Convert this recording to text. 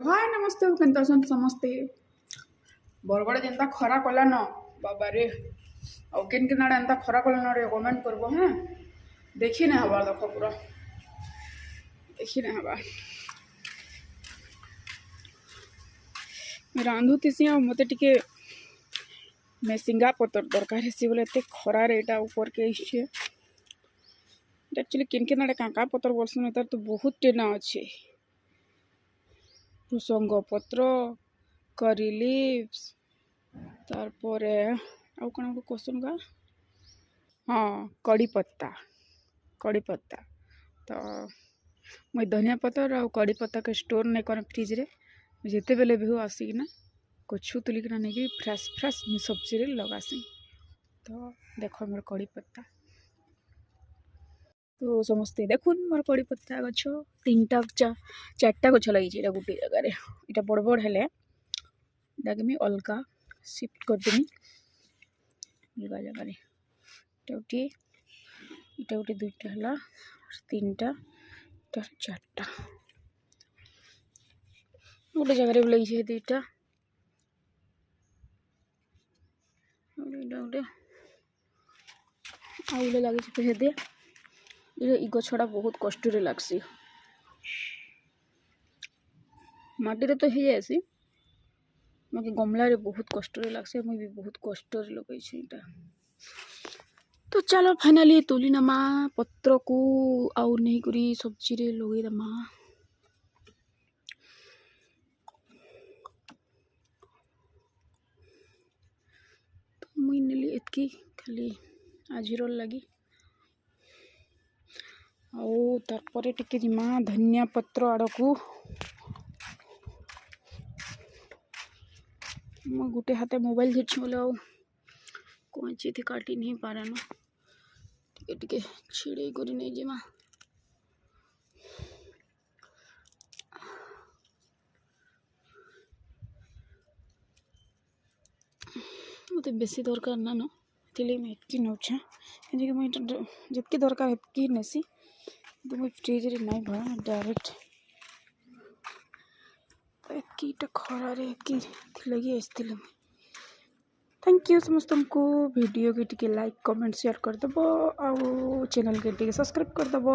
हाय नमस्ते केनता अछन समस्ते बरगड़ जेनता खरा कला न बाबा रे आउ किन किन आड़े एंता खरा कला न रे कमेंट करबो हैं देखी ना हवा देखो पूरा देखी ना हवा रांधुतीसी आ मते टिके मेसिंगा पतर दरकार हेसी बोले एते खरा रे एटा ऊपर के इछे एक्चुअली किन किन आड़े काका पतर बोलसन एतर तो बहुत टेना अछि भृसंग पत्र करी लिव्स तारपरे आउ कौन क्वेश्चन का हाँ कड़ी पत्ता तो मुई धनिया पत्तर और कड़ी पत्ता के स्टोर नहीं कर फ्रिज रे जिते बेले भी हो आसिकिना कछु तुलिकिना नहीं कि फ्रेश फ्रेश मुई सब्जी रे लगासी तो देखो मोर कड़ी पत्ता तो समस्ते देखुन मोर कड़ी पत्ता गछ तीनटा चारटा गछ लगी गोटे जगार यहाँ बड़ बड़ हेले मुई अलगा शिफ्ट करदेमी अलगा जगार गोटे गोटे दुईटा है तीनटा चारटा गोटे जगार भी लगी दुईटा गोटे आउले लगी फेदे ये गछटा बहुत कष्ट लगसी माटी रे तो हो जासी बाकी गमला रे बहुत कष्ट लगसी मुझे भी बहुत कष्ट लगे इटा तो चलो फाइनाली तुली नमा पत्र को आउ नहीं करी सब्जी रे लगे दमा तो मुई नेली एतकी खाली आज लगी आउ तारपरे टिके जिमा धनिया पत्र आड़ को मैं गोटे हाथे मोबाइल धरछि बोले आउ कौची थी काटी नहीं पारे न टिके टिके छिड़े करी नहीं जिमा मत बेसी दरकार ना न इसलिए मैं एतकी नौछा जितकी दरकार हेतकी नेसी तो मुझे फ्रिज रे नहीं भरा डायरेक्ट एतकीटा खरा रे एतकी लगी आसती थैंक यू समस्त को वीडियो के टिके लाइक कमेंट शेयर करदेव आउ चैनल के टिके सब्सक्राइब करदेव।